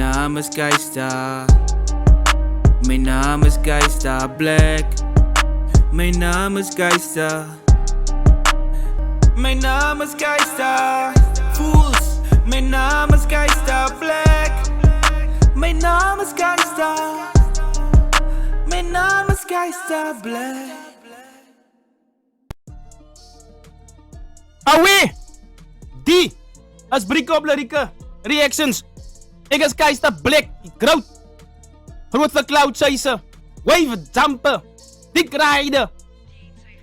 naam is Geista. Mijn naam is Geista Black. Mijn naam is Geista. Mijn naam is Geista. Fools. Mijn naam is Geista Black. Mijn naam is Geista. Mijn naam is Geista Black. Away! Die as Brico op Larica Reactions. Ik is Geista Black, groot. Groot vir cloud size. Wave jumper. Dik rijden.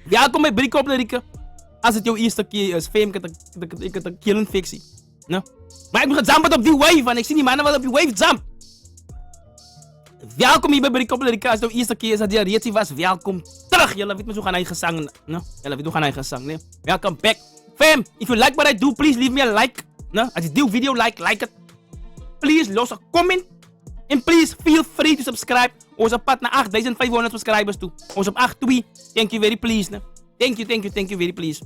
Welkom bij Brico op Larica. Als het jouw eerste keer is, fame, ik het een killing fictie. No? Maar ik ben gejumpt op die wave en ik zie die mannen wel op die wave jump. Welkom hier bij Brico op Larica. Als het jouw eerste keer is dat je reactie was, welkom terug. Jullie weten me zo gaan eigen zang. No? Jullie weten hoe gaan eigen zang. Nee? Welcome back. Fam, if you like what I do, please leave me a like. No? Als je die video like it. Please los een comment. And please feel free to subscribe. Ons op pad naar 8500 subscribers toe. Ons op 82. Thank you very please. No? Thank you very please.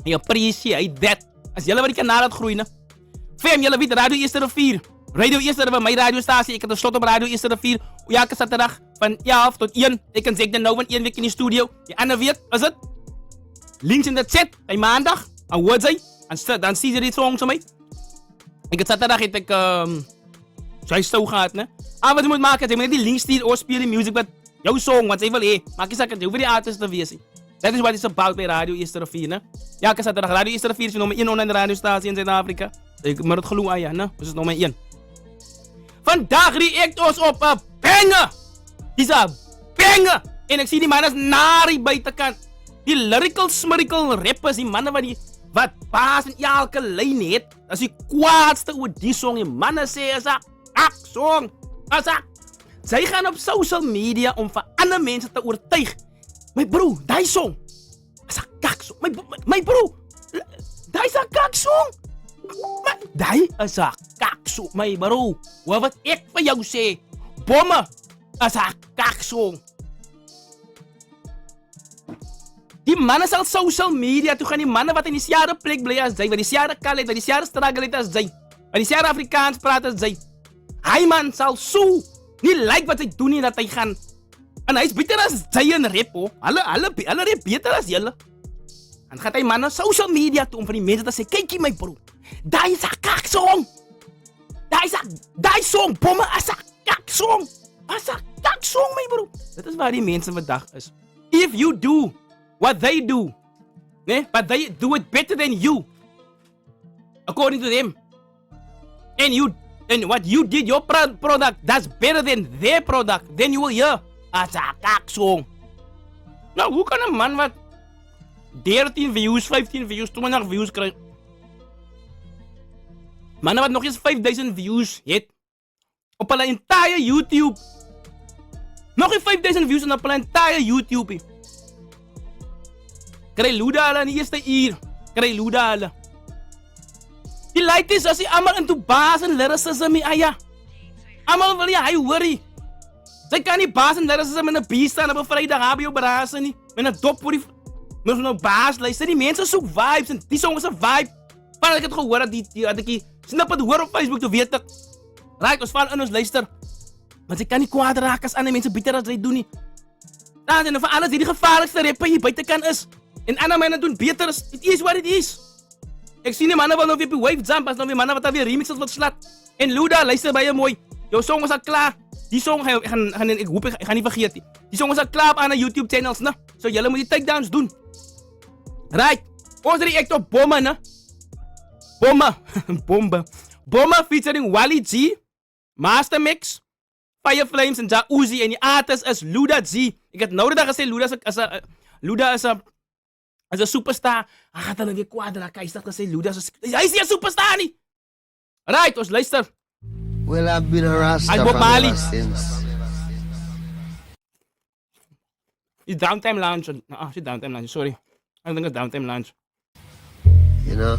I appreciate that. Als jullie wat die kanaal het groeien. Fam, jullie weten Radio Eerste Rivier. Radio Eerste Rivier, mijn radiostatie. Ik heb een slot op Radio Eerste Rivier. Elke zaterdag van 11 tot 1. Ik kan zeggen nou van 1 week in de studio. Je andere weet, is het? Links in de chat. Bij maandag. En wat zei? En dan zie je die songs van mij. Ik heb zaterdag heb ik zo'n show gehad, ne? Wat je moet maken, je moet die links sturen of speel die music met jouw song, wat ze wil hê. Maak je zaken, je wil die artist te wezen. Dat is wat is about bij Radio Eerste Rivier, ne? Ja, ik heb zaterdag Radio Eerste Rivier is nummer 1 online radiostatie in Zuid-Afrika. Ik moet het geloven aan je, ne? Dat is nummer 1. Vandaag react ons op een banger! Die is een banger! En ik zie die mannen naar buitenkant. Die lyrical smirical rappers, die mannen wat baas in elke lijn heeft. Dat is die kwaadste oor die song. Die mannen zeggen, is een song. Zij gaan op social media om van andere mensen te overtuigen. My bro, die song is een kaksong. My bro, die is een kaksong. Die is een kaksong, my bro. Wat ik van jou zeg. Bommen is een kaksong. Die mannen zal social media toe gaan. Die mannen wat in die jaren plek blijven als zij. Wat die jaren kallet, wat die jaren struggle als zij. Wat die jaren Afrikaans praten als zij. Hij man zal zo niet like wat hij doen niet dat hij gaan. En hij is beter als zij een rap hoor. Alle rap beter als jullie. En gaat hij man naar social media toe om van die mensen te zeggen. Kijk hier mijn bro. Daar is een kaksong. Daar is zo'n bommen als een kaksong. Als een kaksong mijn bro. Dat is waar die mensen vandaag is. If you do what they do, né? But they do it better than you, according to them. And what you did, your product, that's better than their product. Then you will hear as a kaksong. Nou, hoe kan een man wat 13 views, 15 views, 20 views krijgt? Mannen wat nog eens 5000 views heeft op een entire YouTube. Nog eens 5000 views op een entire YouTube. Krijg Luda ala in de eerste uur. Krijg Luda ala. Die lijkt is als hij allemaal in de baas en lyricism ja. Allemaal wil je hij worry. Zij kan die baas en lyricism in een bier staan op een vrijdag HBO berazen niet. Met een dop voor die... Met een baas luister. Die mensen zoeken vibes en die song is een vibe. Van ik het gehoord had die snap het hoor op Facebook te weten. Raak ons van in ons luister. Want ik kan niet kwaad raken als andere mensen beter als zij doen niet. Dan zijn er van alles die de gevaarlijkste rapper hier buiten kan is. En andere mannen doen beter. Het is wat het is. Ik zie die mannen wel nog weer op wave jump. Als nog weer mannen wat daar weer remixes wat slat. En Luda, luister bij je mooi. Jouw song is al klaar. Die song ik hoop ik ga niet vergeten. Die song is al klaar op aan de YouTube channels. Nou, zo jullie moeten die takedowns doen. Right. Ons react op Bommen, ne? Bommen featuring Wally G, Master Mix, Fire Flames en Ja Uzi. En die artist is Luda G. Ik heb nou de dag gezegd, Luda is een superstar. Hij gaat dan weer kwaad raken. Hij staat gezegd, Luda is een... Hij is niet een superstar niet. Right, ons luister. Well, I've been a Rasta ever since. Die Downtime Lounge. Die Downtime Lounge, sorry. I think it's Downtime Lounge. You know,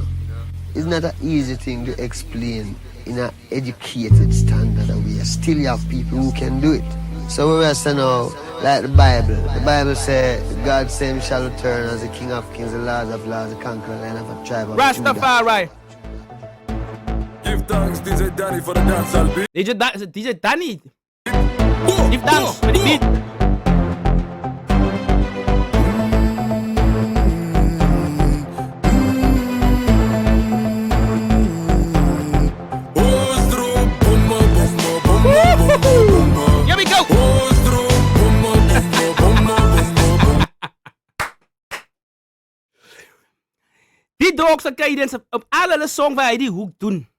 it's not an easy thing to explain in an educated standard way. Still you have people who can do it. So we rest now, like the Bible. The Bible says, God same shall return as the King of Kings, the Lord of Lords, the conqueror, and of a tribe of Judah. Rastafari. Give thanks, DJ Danny for the dancehall beat. DJ Danny. Give thanks for the beat. Ostro, bomba, bomba, bomba, bomba, bomba. Here we go. Ostro, bomba, bomba, bomba, bomba, bomba. Die dog zijn cadence op alle song waar hij die hoek doen.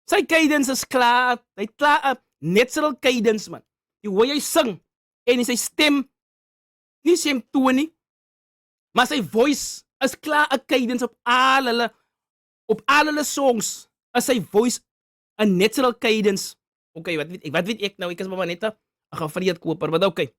Zijn cadence is klaar. Hij klaar natural cadence man. Die hoe hij zing. En zijn stem. Niet zijn toon nie. Maar zijn voice is klaar een cadence op alle songs. Is zijn voice een natural cadence. Oké, wat weet ik nou? Ik is maar net een gevriend koper. Maar oké.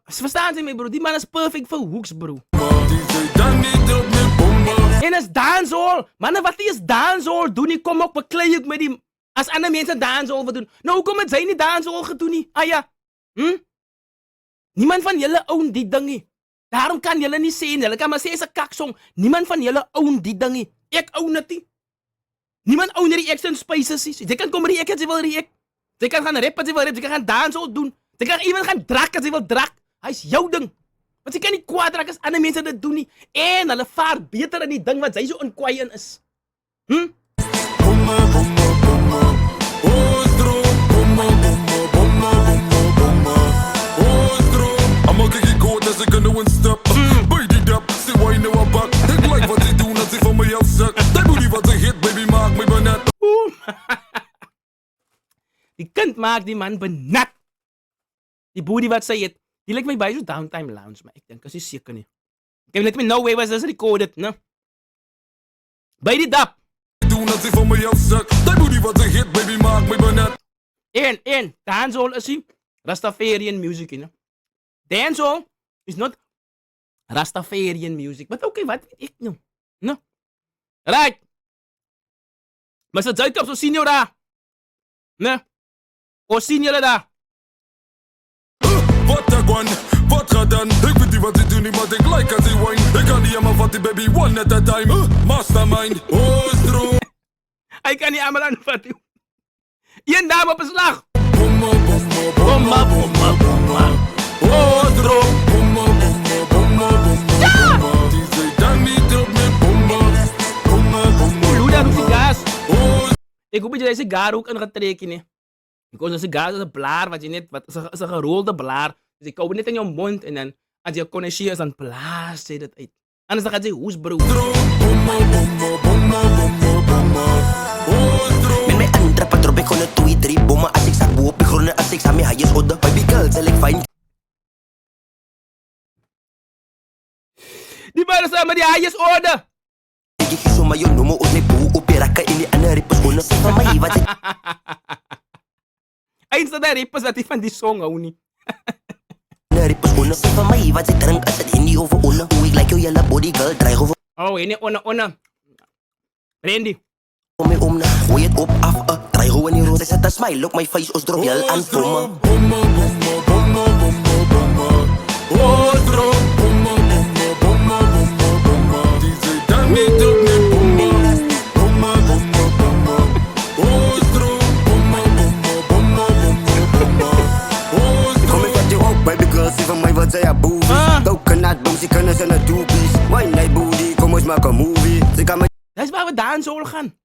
Verstaan ze mij bro? Die man is perfect voor hoeks bro. DJ Danny drop me bomba. En is dancehall. Mannen, wat is dancehall doen? Ik kom ook beklei ik met die... Als andere mensen dancehall wil doen. Nou, hoe kom het zij niet dancehall gedoen nie? Ah ja. Niemand van jullie own die ding nie. Daarom kan jullie niet zeggen. Jullie kan maar zeggen, is een kaksong. Niemand van jullie own die ding nie. Ik own het nie. Niemand own reaction spices nie. Ze kan komen react als ze wil react. Ze kan gaan rappen als ze wil rappen. Ze kan gaan dancehall doen. Ze kan iemand gaan draken als ze wil drak. Hij is jouw ding. Want ze kan niet kwaad raken als andere mensen dat doen nie. En hulle vaar beter in die ding wat zij zo onkwaai in is. Bomba, bomba, bomba. Ostro, bomba, bomba, bomba, bomba, bomba. Ostro. I'ma kick it cold as ik een step. Beat it up, see why you know I'm back. Ik like wat ze doen als ze van mij afzet. Die booty wat ze hit, baby, maak me benat. Die kind maakt die man benat. Die booty wat zij het. Die lijkt mij bij zo'n downtime lounge. Maar ik denk, dat is zeker niet. Ik heb net met no way was dat recorded, no? Bij die dap. Doen als ze van mij afzet. Die booty wat ze hit, baby, maak me benat. En, dancehall is die Rastafarian music, you know? Dancehall is not Rastafarian music. Maar oké, wat weet ik nou? No? Right. Maar ze zuid op zo zien jullie daar. Ne? O zien jullie daar. Wat a gwan, wat ga dan? Ik weet niet wat ze doen, maar ik like als ze wine. Ik kan niet helemaal vatten, baby, one at a time. Mastermind, Ostro. Hij kan niet allemaal aanvatten. Eén dame op een slag. Bomba, bomba, bomba, bomba, bomba. Ostro. Bomba, bomba, bomba, bomba, bomba. DJ Danny drop me bomba. Bomba, bomba. Hoe daar doet die gas? Ostro. Ik hoop dat je deze gaar ook in gaat trekken, nee. Because als een gaar is een blaar, wat je net, wat is een gerolde blaar. Dus ik hou het net in je mond en dan, als je connoisseur is, dan blaas je dat uit. Anders dan gaat je hoes, bro. Bomba, bomba, bomba, bomba, bomba. Ostro. Met mijn andere patrop, ik gewoon een 2, 3 bommen. Als ik sta boven, ik groene als ik sta met haaiers hodden. Baby girl, zal ik fijn. Die man is met die haaiers orde. Ik kies zomaar je noemen, ook niet boe. Op je rakken in die andere rippers, gewoon een van mij, wat ik... Eens dat hij rippers dat hij van die song hou niet. Rippers, gewoon een van mij, wat ik drink als het in die over onder. Hoe ik like jou, jelle body girl, draai over. Oh, ene onna. Randy. Om me om, gooi het op, af, draai gewoon in roze. Zet een smile op mijn face, als drop je aan voor me. Bomba, bomba, bomba, bomba, bomba. Ostro. Bomba, bomba, bomba, bomba, bomba. DJ Danny drop me bomba. Bomba, bomba, bomba. Ostro. Bomba, bomba, bomba, bomba, bomba. Ostro. Kom ik vat je op, baby girl, zie van mij wat zij haar boobies. Coconut boom, ze kunnen zijn naar doopies. Wine night booty, kom eens maak een movie. Ze kan me Dat is waar we dancehall gaan.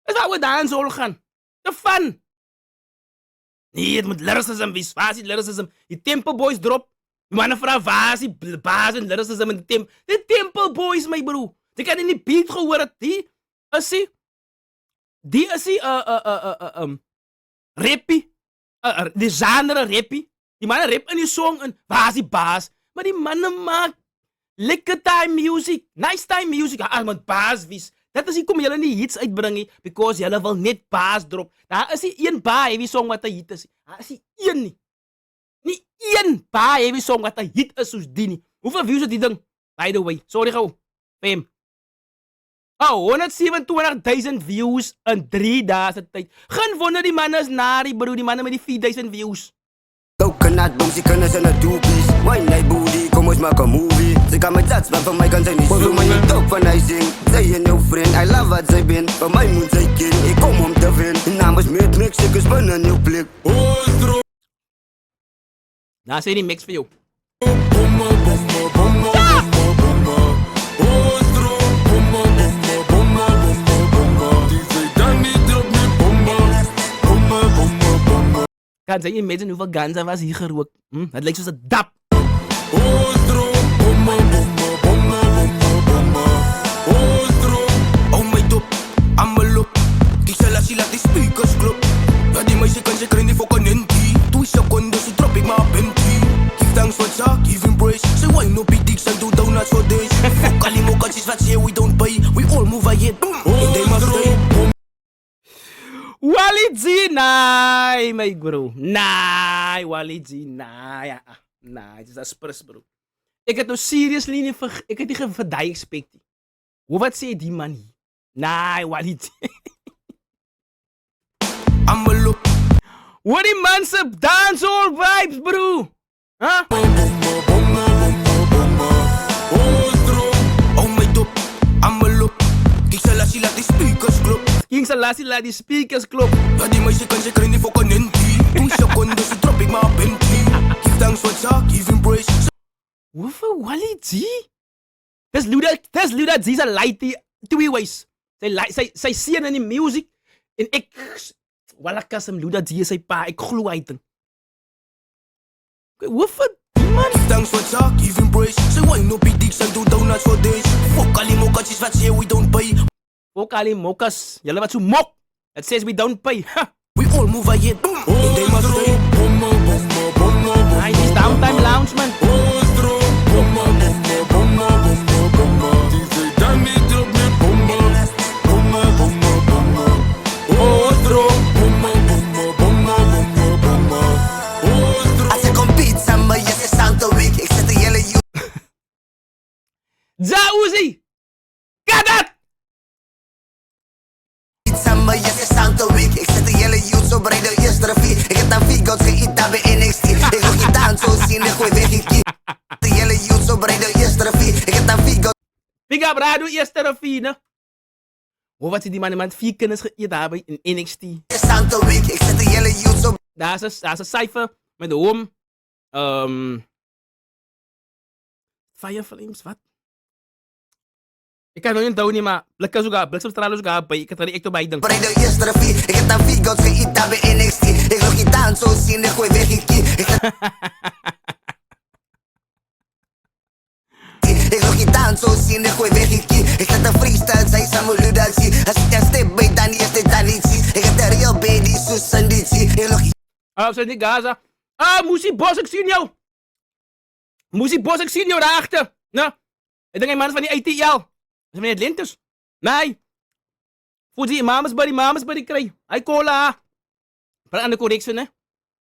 Dat is waar we dancehall gaan. De fun. Nee, het moet lyricism wees. Waar is die lyricism? Die Temple Boys drop. Die mannen vragen waar is die baas en lyricism en de Temple Boys, my bro. Die kan in die beat gehoord. Die is die rappie. Die genre rappie. Die mannen rap in die song en waar is die baas? Maar die mannen maken lekker time music. Nice time music. Ja, met baas wees. Dat is die kom jullie niet hits uitbrengen. Because jullie wil net baas drop. Daar is die één baas heavy song wat een hit is. Daar is die één niet. Niet één baas heavy song wat een hit is zoals die niet. Hoeveel views het die ding? By the way. Sorry gauw. Fame. Oh, 127.000 views in 3 dagen tijd. Geen wonder die mannen is nari bro. Die mannen met die 4.000 views. coconut boom, ze kunnen zijn naar doopies. Wine night booty, kom ons maak een movie. Ze kan met dat, maar van mij kan zij niet zoeken. Maar je top van hij zingt, zij en jouw vriend. I love wat zij bent, van mij moet zij kind. Ik kom om te winnen, namens met mix, ik is binnen een nieuw blik. Oostro, Nou, sê die mix vir jou. bomma, bomma, bomma, bomma, bomma. Oostro, bomma, bomma, bomma, bomma, bomma. DJ Danny drop me bomma, bomma, bomma, bomma. Kan jy imagine hoeveel guns was hier gerook? Het lyk soos 'n dap. Oostro, bomma, bomma, bomma, bomma, bomma. Oostro, Oh my top, allemaal op. Die Selassie laat die speakers klop. Ja, die meisje kan zeker niet voor kanenti. 2 seconden, zo drop ik maar op empty. Give thanks for that, give him praise. Say why no big dicks and do donuts for days. Fuck all die mokkatjes wat say we don't pay. We all move ahead, boom. And they must stay. Wally G, nee, my bro. Nee, Wally G, nee. Nee, dit is aspres, bro. Ek het nou seriously nie ek het nie verdai expect nie. Hoe wat sê die man hier? Nee, Wally G. Allemaal op. What die man se dancehall vibes, bro? Huh? bomma, bomma, bomma, bomma. Oostro, Oh my top, allemaal op. Die Selassie laat die speakers klop. King Selassie laat die speakers klop. Ja, die meisje kan zeker niet voor kanenti. 2 seconden, zo drop ik maar op empty. Give thanks for that, give him praise. Hoeveel Wally G? Dis Luda G se lighty twee ways. Sy sien in die music en ek wala kasem Luda G is sy pa. Ek glo hy ding. Hoeveel man? Give thanks for that, give him praise. Say why no big dicks and do donuts for days. Fuck all die mokkatjes wat say we don't pay. Ook al die mokkas, julle wat so mok. It says we don't pay. Ha! We all move ahead, boom. And they must Oostro, stay. bomma, bomma, bomma, bomma. Ay, dis downtime lounge man. Oostro, bomma, bomma, bomma, bomma, bomma. DJ Danny drop me bomma, bomma, bomma, bomma. Oostro, bomma, bomma, bomma, bomma, bomma. Oostro. Als ik kom pizza, maar je is aan de week. Ik zet de hele Ja Uzi! Kadat! pizza, maar je is aan de week. Ik zet de hele youth zo breed de eerste revie. Ik heb dan Vigo's geïet bij NXT. Ik wil gitaar zo zien, ik gooi weg, ik kies. De hele youth zo breed de eerste revie. Ik heb dan Vigo's. Big up Rado, eerste rafine. Hoe wat sê die man 4 kinders geëet daar by in NXT. Is aan de week. Ik zet de hele youth zo. Daar's 'n syfer met hom. Fire Flames, wat? Ik kan het nog niet onthou nie, maar bliksemstralen sogar by. Ek het er echt by ding. Breed de eerste revie. Ik heb dan Vigo's geïet bij NXT. Ik wil gitaar zo zien, ik gooi weg, ik kies. Ik wil gitaar zo zien, ik gooi weg, ik kies. Ik zet een freestyle, zij samen ludatie. Als ik een step bij dan is dit dan niet zie. Ik heb de real baby, Susan dit zie. Ik wil Zijn die Gaza. Moesie Bos, ik zie jou. Moesie Bos, ik zie jou daarachter. Nou, ik denk een man van die ITL. Dat is meneer Linters. Nee. Voel die mamas bij die krijg. Hij cola. Praat aan de correctie, hè?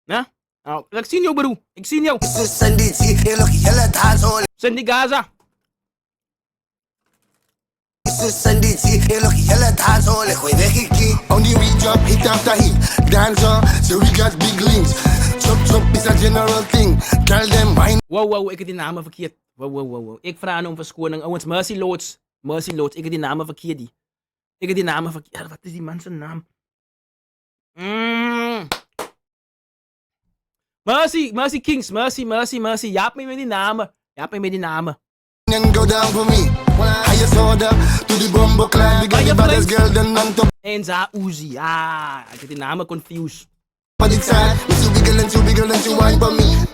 Ja? Nou, ik zie jou, bro. Ik zie jou. Susan dit zie. Ik wil hele dansol. Zijn die Gaza. Susan dit zie. Ik wil hele dansol. Ik gooi weg, ik kies. On the we drop hit after hit. Dancer, so we got big links. Chop is a general thing. Tell them why Wow, ik heb die namen verkeerd. Wow. Ik vraag om verschoning. Owens, Mercy Lords. Ik heb die namen verkeerd. Ja, wat is die man zijn naam? Mercy Kings. Mercy. Jaap me met die namen. and go down for me. Highest order to the bumbo clan. We got the baddest girl then on top En Za Uzi. Ik heb die namen confused. of the side. Me too big girl and she wine for me.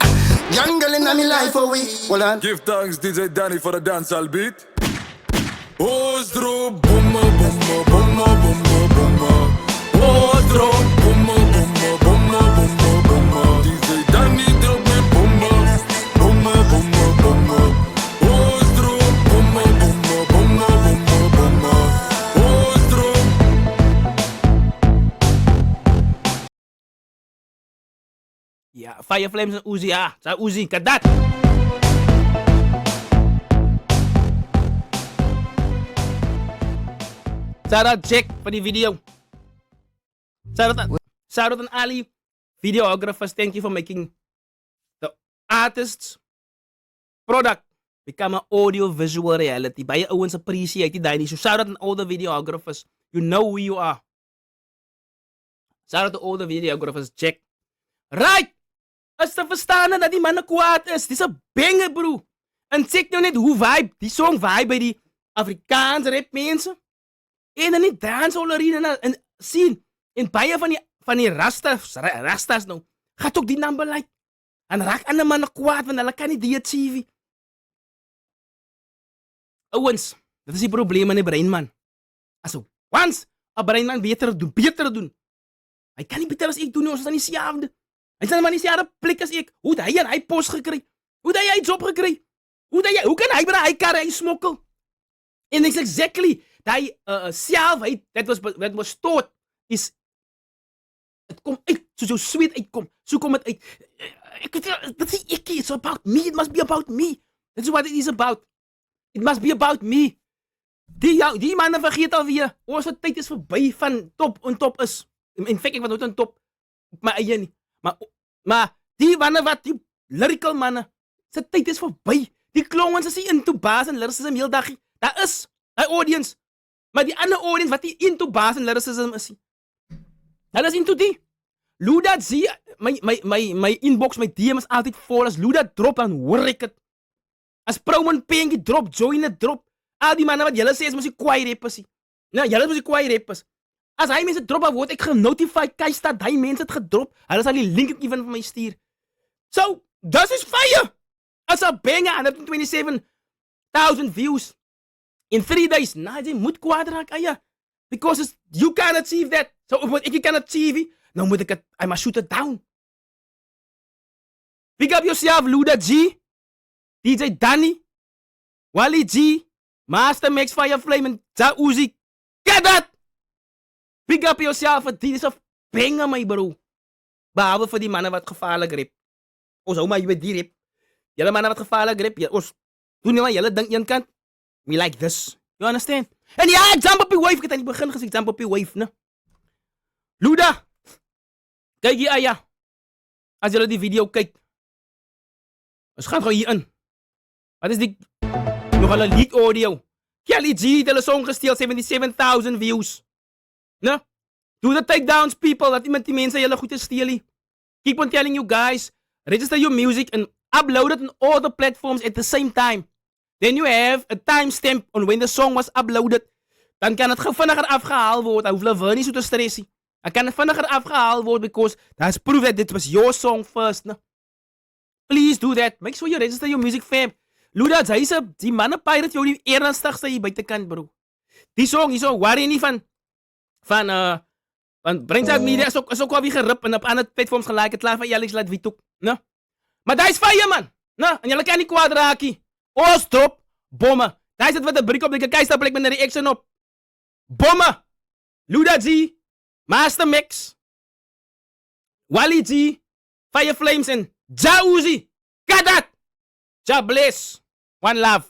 Young girl in my life for we. Hold on. Give thanks DJ Danny for the dancehall beat. Oostro, bomma, bomma, bomma, bomma, bomma. Oostro, bomma, bomma, bomma, bomma, bomma. DJ Danny drop me bomma, bomma, bomma, bomma. Oostro, bomma, bomma, bomma, bomma, bomma. Oostro. Ja, Fire Flames en Uzi. Ja, Za Uzi. Kadat. Shout out Jack voor die video. Shout out aan Ali, videographers. Thank you for making the artists product become an audio-visual reality. Baie ouens appreciate die nie. So shout out to all the videographers. You know who you are. Shout out to all the videographers. Check. Right! As te verstaan dat die manne kwaad is. Dis 'n banger, bro. En check nou net hoe vibe, die song vibe by die Afrikaanse rap mense. En dan die dancehall arena en sien. En baie van die rastas nou. Gaat ook die number like. En raak ander manne kwaad want hulle kan nie die achieve. Ouwens, dit is die probleem in die brein, man. As once 'n breinman beter doen. Hy kan nie beter as ek doen nie, ons is aan dieselfde. Hy sê maar nie dieselfde plek as ek. Hoe het hy en hy pos gekry? Hoe het hy job gekry? Hoe kan hy by hy kar hy smokkel? En it's exactly daai self dat was tot is dit kom uit soos jou sweet uitkom. So kom dit uit. Dit is ek, it's about me, it must be about me. That's what it is about. It must be about me. Die manne vergeet alweer. Ons tyd is verby van top en top is. In fact, ek was nooit aan top op my eie nie. Maar die manne wat die lyrical manne, se tyd is verby. Die klongens is nie into bass en lyricism heel dag. Daar is 'n audience. Maar die ander audience wat nie into bass en lyricism is nie. Hulle is into die. Luda zie my inbox, my DM is altyd vol. As Luda drop dan hoor ek dit. As Proman Pengie drop, Joyne drop. Al die manne wat julle sê is mos die kwaai rappers nie. Nou, julle is mos die kwaai rappers. As hy mense drop, word ek genotify, kyk dat hy mense het gedrop. Hulle sal die link even vir my stuur. So, this is fire! As a banger, 127,000 views in 3 days. Nou, jy moet kwaad raak, eie. Because you can't achieve that. So, wat ek kan achieve, nou moet ek het, I must shoot it down. Pick up yourself, Luda G, DJ Danny, Wally G, Master Max Fireflame en Ja Uzi. Get that! Pick up yourself, dit is 'n banger, my bro. Behalwe vir die manne wat gevaarlik rap. Ons hou maar jy by die rap. Julle manne wat gevaarlik rap, ons doen nie maar julle ding een kant. We like this. You understand? En ja, ek jump op die wave, ek het aan die begin gesê, jump op die wave, ne? Luda, kyk hier, ja. As julle die video kyk, ons gaan gewoon hier in. Wat is die, nog al 'n leak audio. Kelly G, het hulle song gesteel, 77,000 views. Ne? Do the takedowns, people, dat iemand die mense julle goed te steel nie. Keep on telling you guys, register your music and upload it on all the platforms at the same time. Then you have a timestamp on when the song was uploaded. Dan kan het vinniger afgehaal word. Hy hoef hulle nie so te stress nie. Hy kan het vinniger afgehaal word because that's proof that it was your song first. Ne? Please do that. Make sure you register your music, fam. Luda, die manne pirate jou die ernstigste hier buitekant, bro. Die song hier so, worry nie van Brainside Media is ook al weer gerip en op ander platforms gelijk. Het klaar van Alex laat wie ook. Ne? Maar daar is fire, man. Ne? En julle kan nie kwaad raakie. Ons drop bomme. Daar is het wat de brik op die keister plek met een reaction op. Bomme. Luda G, Master Mix, Wally G, Fire Flames en Ja Uzi. Got that. Ja bless. One love.